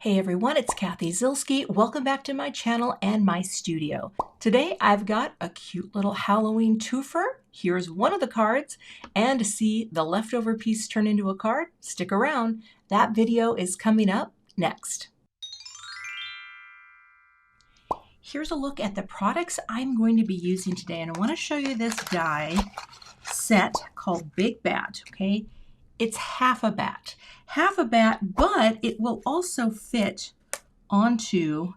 Hey everyone, it's Cathy Zielske. Welcome back to my channel and my studio. Today I've got a cute little Halloween twofer. Here's one of the cards, and to see the leftover piece turn into a card, stick around. That video is coming up next. Here's a look at the products I'm going to be using today, and I want to show you this die set called Big Bat, okay? It's half a bat, but it will also fit onto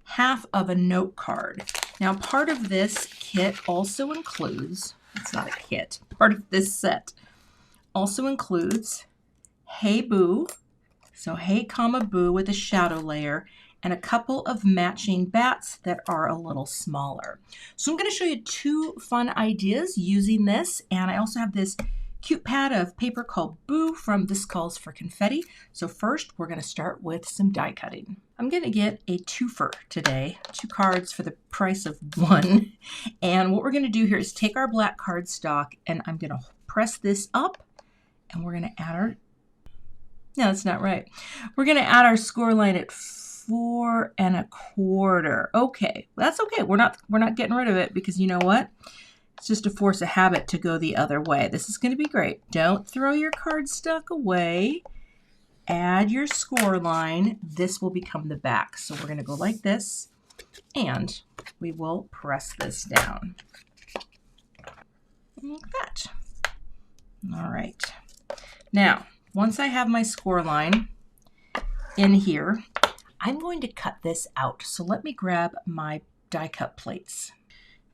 half of a note card. Now, part of this kit also includes, it's not a kit, part of this set also includes Hey Boo, so Hey comma Boo with a shadow layer, and a couple of matching bats that are a little smaller. So I'm going to show you two fun ideas using this, and I also have this cute pad of paper called Boo from This Calls for Confetti. So first, we're going to start with some die cutting. I'm going to get a twofer today, 2 cards for the price of 1. And what we're going to do here is take our black cardstock, and I'm going to press this up, and we're going to add our, no, that's not right. We're going to add our score line at 4 1/4. Okay, well, that's okay. We're not getting rid of it, because you know what? It's just a force of habit to go the other way. This is going to be great. Don't throw your cardstock away. Add your score line. This will become the back. So we're going to go like this, and we will press this down. Like that. All right. Now, once I have my score line in here, I'm going to cut this out. So let me grab my die cut plates.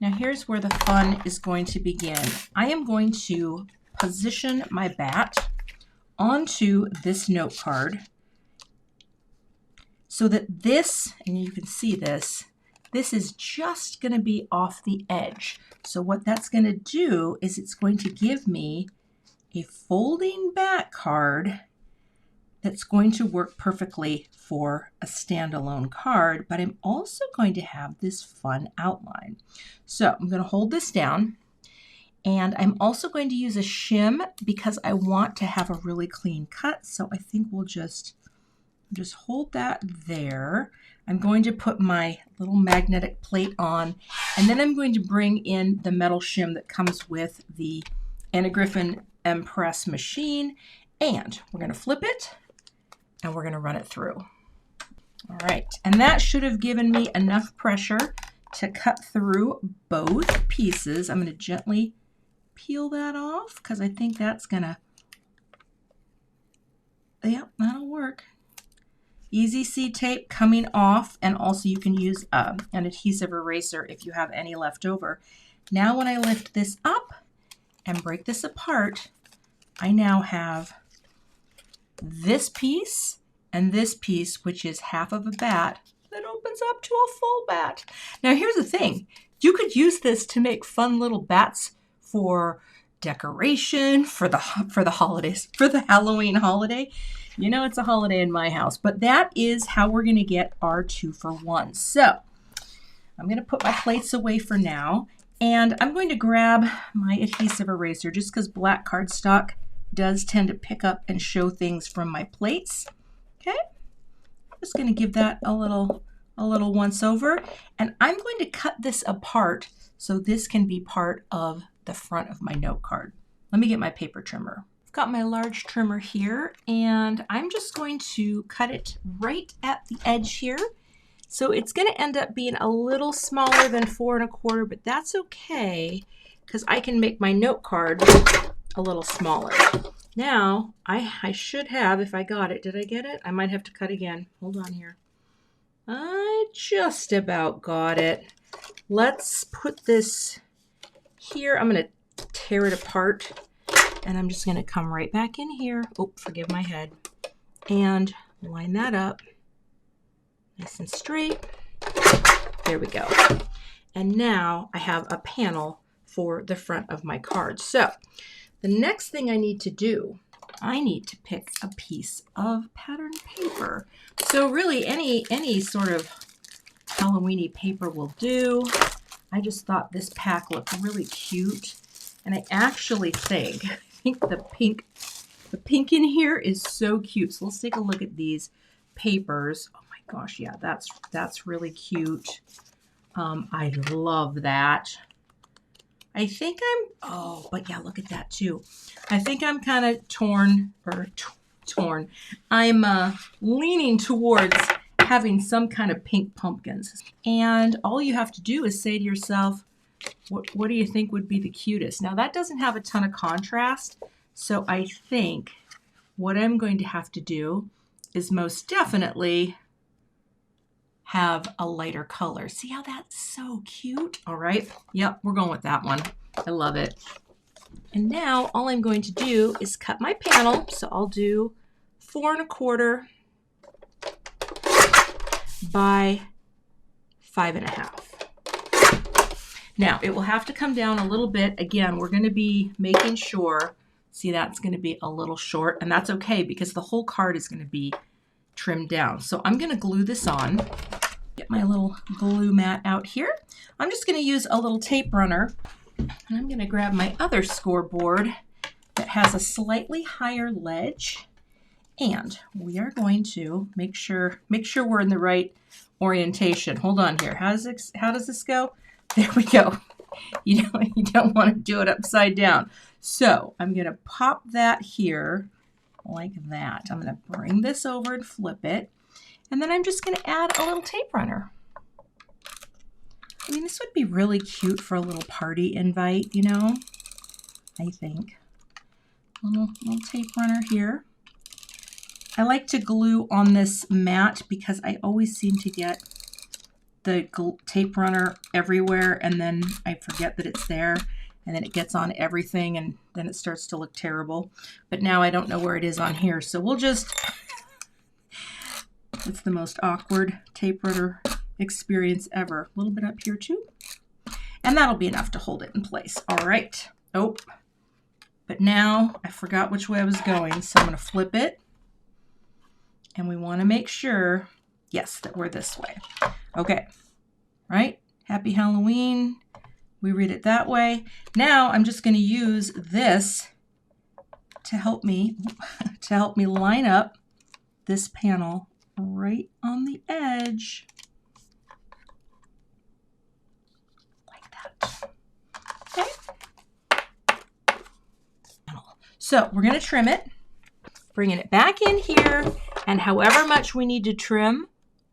Now here's where the fun is going to begin. I am going to position my bat onto this note card so that this, and you can see this is just going to be off the edge. So what that's going to do is it's going to give me a folding bat card that's going to work perfectly for a standalone card, but I'm also going to have this fun outline. So I'm going to hold this down, and I'm also going to use a shim because I want to have a really clean cut. So I think we'll just hold that there. I'm going to put my little magnetic plate on, and then I'm going to bring in the metal shim that comes with the Anna Griffin Impress machine, and we're going to flip it, and we're going to run it through. All right, and that should have given me enough pressure to cut through both pieces. I'm going to gently peel that off because I think that's going to, yeah, that'll work. Easy C tape coming off, and also you can use an adhesive eraser if you have any left over. Now when I lift this up and break this apart, I now have this piece and this piece, which is half of a bat, that opens up to a full bat. Now here's the thing. You could use this to make fun little bats for decoration, for the holidays, for the Halloween holiday. You know it's a holiday in my house, but that is how we're going to get our 2-for-1. So I'm going to put my plates away for now, and I'm going to grab my adhesive eraser just because black cardstock does tend to pick up and show things from my plates. Okay, I'm just going to give that a little once over, and I'm going to cut this apart so this can be part of the front of my note card. Let me get my paper trimmer. I've got my large trimmer here, and I'm just going to cut it right at the edge here. So it's going to end up being a little smaller than 4 1/4, but that's okay because I can make my note card a little smaller. Now, I should have, if I got it, did I get it? I might have to cut again. Hold on here. I just about got it. Let's put this here. I'm going to tear it apart, and I'm just going to come right back in here. Oh, forgive my head. And line that up nice and straight. There we go. And now I have a panel for the front of my card. So the next thing I need to do, I need to pick a piece of pattern paper. So really any sort of Halloween-y paper will do. I just thought this pack looked really cute, and I actually think the pink in here is so cute. So let's take a look at these papers. Oh my gosh, yeah, that's really cute. I love that. I think but yeah, look at that too. I think I'm kind of torn. I'm leaning towards having some kind of pink pumpkins. And all you have to do is say to yourself, what do you think would be the cutest? Now that doesn't have a ton of contrast, so I think what I'm going to have to do is most definitely have a lighter color. See how that's so cute? All right. Yep, we're going with that one. I love it. And now all I'm going to do is cut my panel. So I'll do 4 1/4 by 5 1/2. Now it will have to come down a little bit. Again, we're going to be making sure, see, that's going to be a little short, and that's okay because the whole card is going to be trimmed down. So I'm going to glue this on. Get my little glue mat out here. I'm just going to use a little tape runner, and I'm going to grab my other scoreboard that has a slightly higher ledge, and we are going to make sure we're in the right orientation. Hold on here. How does this go? There we go. You don't want to do it upside down. So I'm going to pop that here like that. I'm going to bring this over and flip it. And then I'm just going to add a little tape runner. I mean, this would be really cute for a little party invite, you know, I think. Little tape runner here. I like to glue on this mat because I always seem to get the tape runner everywhere, and then I forget that it's there, and then it gets on everything, and then it starts to look terrible. But now I don't know where it is on here, so we'll just... It's the most awkward tape runner experience ever. A little bit up here too. And that'll be enough to hold it in place. All right. Oh, but now I forgot which way I was going. So I'm going to flip it. And we want to make sure, yes, that we're this way. Okay. Right? Happy Halloween. We read it that way. Now I'm just going to use this to help me line up this panel right on the edge, like that. Okay. So we're going to trim it, bringing it back in here, and however much we need to trim,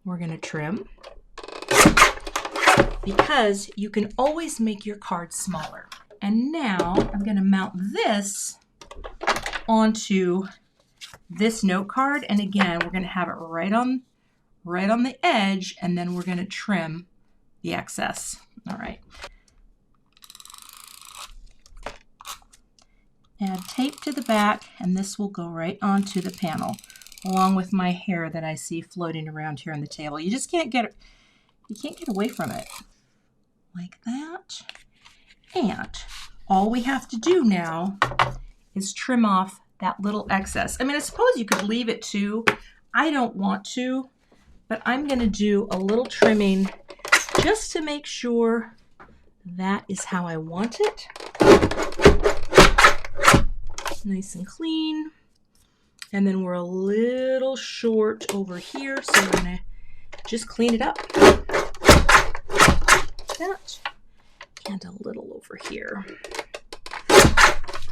we're going to trim, because you can always make your card smaller. And now I'm going to mount this onto this note card, and again we're going to have it right on the edge, and then we're going to trim the excess. All right. Add tape to the back, and this will go right onto the panel, along with my hair that I see floating around here on the table. You just can't get away from it. Like that. And all we have to do now is trim off that little excess. I mean, I suppose you could leave it too. I don't want to, but I'm going to do a little trimming just to make sure that is how I want it. Nice and clean. And then we're a little short over here, so I'm going to just clean it up. That. And a little over here.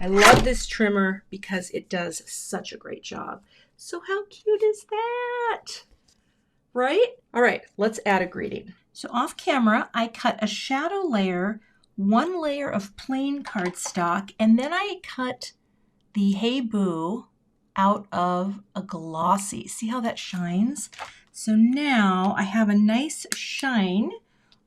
I love this trimmer because it does such a great job. So how cute is that? Right? All right, let's add a greeting. So off camera, I cut a shadow layer, 1 layer of plain cardstock, and then I cut the Hey Boo out of a glossy. See how that shines? So now I have a nice shine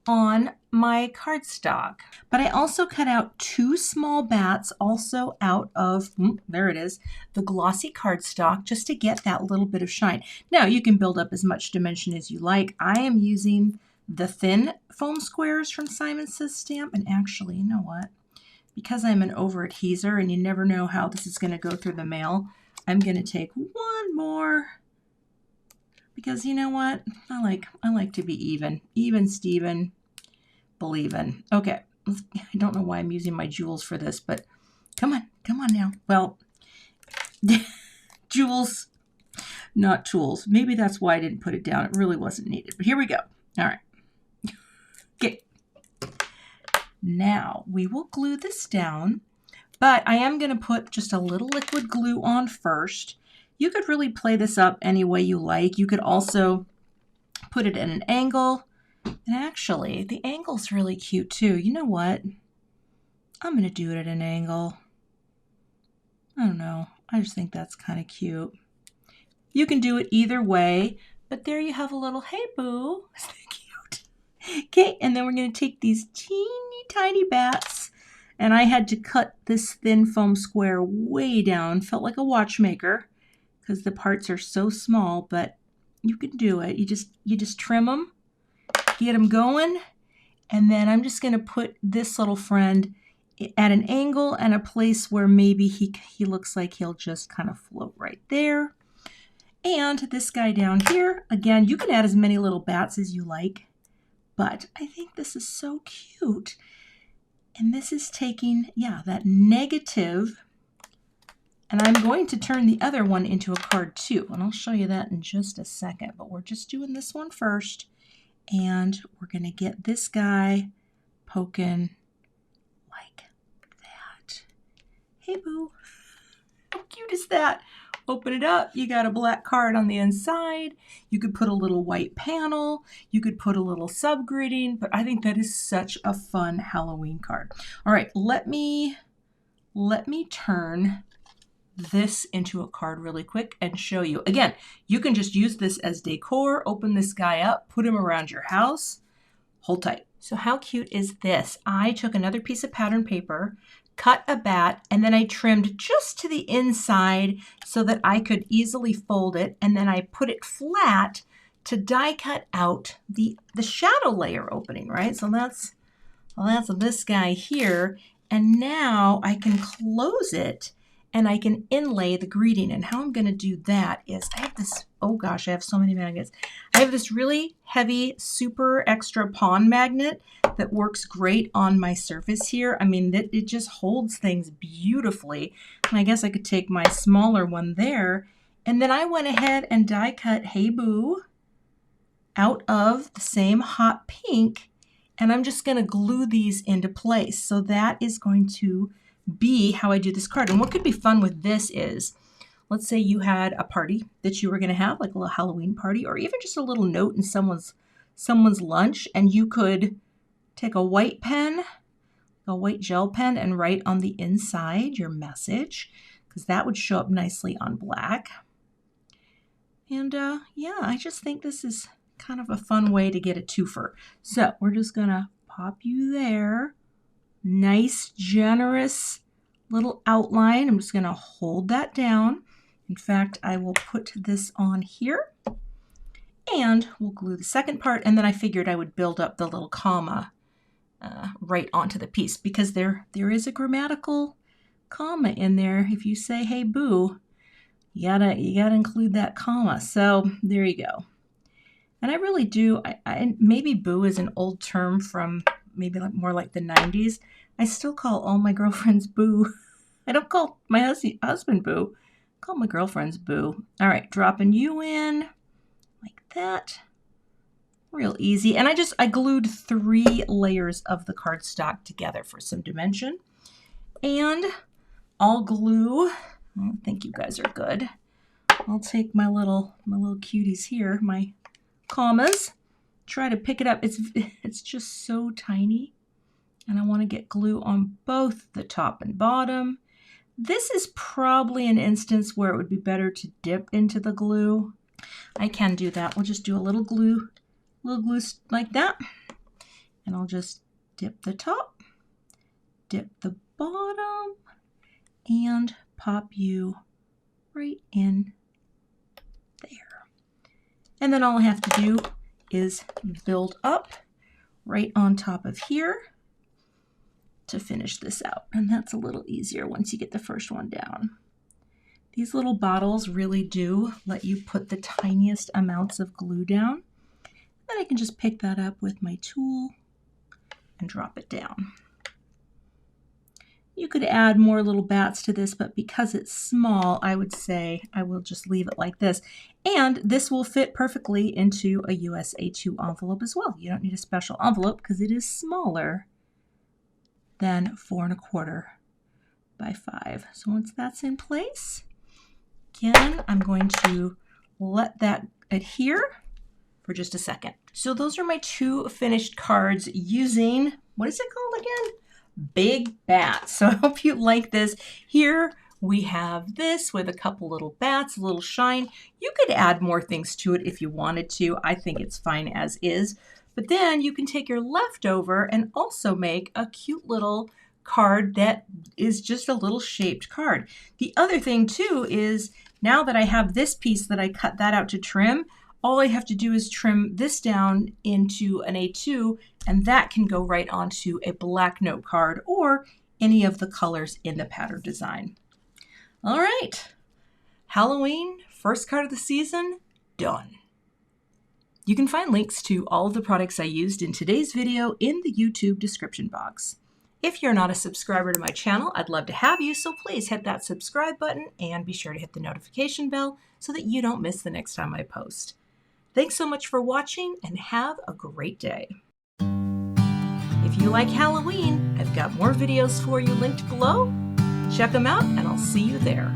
on my cardstock. But I also cut out 2 small bats also out of, there it is, the glossy cardstock, just to get that little bit of shine. Now you can build up as much dimension as you like. I am using the thin foam squares from Simon Says Stamp, and actually, you know what? Because I'm an over adheser and you never know how this is going to go through the mail, I'm going to take 1 more, because you know what? I like to be even. Even Steven, believin'. Okay, I don't know why I'm using my jewels for this, but come on now. Well, jewels not tools. Maybe that's why I didn't put it down. It really wasn't needed. But here we go. All right. Okay. Now we will glue this down, but I am going to put just a little liquid glue on first. You could really play this up any way you like. You could also put it at an angle. And actually, the angle's really cute too. You know what? I'm going to do it at an angle. I don't know. I just think that's kind of cute. You can do it either way, but there you have a little, hey boo. Isn't that cute? Okay, and then we're going to take these teeny tiny bats, and I had to cut this thin foam square way down. Felt like a watchmaker because the parts are so small, but you can do it. You just trim them, get them going, and then I'm just going to put this little friend at an angle and a place where maybe he looks like he'll just kind of float right there. And this guy down here, again, you can add as many little bats as you like, but I think this is so cute. And this is taking, yeah, that negative, and I'm going to turn the other one into a card too, and I'll show you that in just a second, but we're just doing this one first, and we're going to get this guy poking like that. Hey boo, how cute is that? Open it up, you got a black card on the inside. You could put a little white panel, you could put a little subgridding, but I think that is such a fun Halloween card. All right, let me turn this into a card really quick and show you. Again, you can just use this as decor, open this guy up, put him around your house, hold tight. So how cute is this? I took another piece of pattern paper, cut a bat, and then I trimmed just to the inside so that I could easily fold it, and then I put it flat to die cut out the shadow layer opening, right? So that's this guy here, and now I can close it and I can inlay the greeting. And how I'm going to do that is I have this, oh gosh, I have so many magnets. I have this really heavy, super extra pawn magnet that works great on my surface here. I mean, it just holds things beautifully. And I guess I could take my smaller one there. And then I went ahead and die cut Hey Boo out of the same hot pink. And I'm just going to glue these into place. So that is going to be how I do this card. And what could be fun with this is, let's say you had a party that you were going to have, like a little Halloween party, or even just a little note in someone's lunch, and you could take a white pen, a white gel pen, and write on the inside your message, because that would show up nicely on black. And yeah, I just think this is kind of a fun way to get a twofer. So we're just going to pop you there. Nice, generous little outline. I'm just going to hold that down. In fact, I will put this on here and we'll glue the second part. And then I figured I would build up the little comma right onto the piece, because there is a grammatical comma in there. If you say, hey, boo, you gotta include that comma. So there you go. And I really do, maybe boo is an old term from maybe more like the 90s. I still call all my girlfriends boo. I don't call my husband boo. I call my girlfriends boo. All right, dropping you in like that. Real easy. And I glued 3 layers of the cardstock together for some dimension. And I'll glue, I think you guys are good. I'll take my little cuties here, my commas, try to pick it up. It's just so tiny, and I want to get glue on both the top and bottom. This is probably an instance where it would be better to dip into the glue. I can do that. We'll just do a little glue like that, and I'll just dip the top, dip the bottom, and pop you right in there. And then all I have to do is build up right on top of here to finish this out. And that's a little easier once you get the first one down. These little bottles really do let you put the tiniest amounts of glue down. Then I can just pick that up with my tool and drop it down. You could add more little bats to this, but because it's small, I would say I will just leave it like this. And this will fit perfectly into a US A2 envelope as well. You don't need a special envelope because it is smaller than 4 1/4 by 5. So once that's in place, again, I'm going to let that adhere for just a second. So those are my 2 finished cards using, what is it called again? Big bats. So I hope you like this. Here we have this with a couple little bats, a little shine. You could add more things to it if you wanted to. I think it's fine as is. But then you can take your leftover and also make a cute little card that is just a little shaped card. The other thing too is now that I have this piece that I cut that out to trim, all I have to do is trim this down into an A2, and that can go right onto a black note card or any of the colors in the pattern design. All right, Halloween, first card of the season, done. You can find links to all of the products I used in today's video in the YouTube description box. If you're not a subscriber to my channel, I'd love to have you, so please hit that subscribe button and be sure to hit the notification bell so that you don't miss the next time I post. Thanks so much for watching and have a great day. If you like Halloween, I've got more videos for you linked below. Check them out and I'll see you there.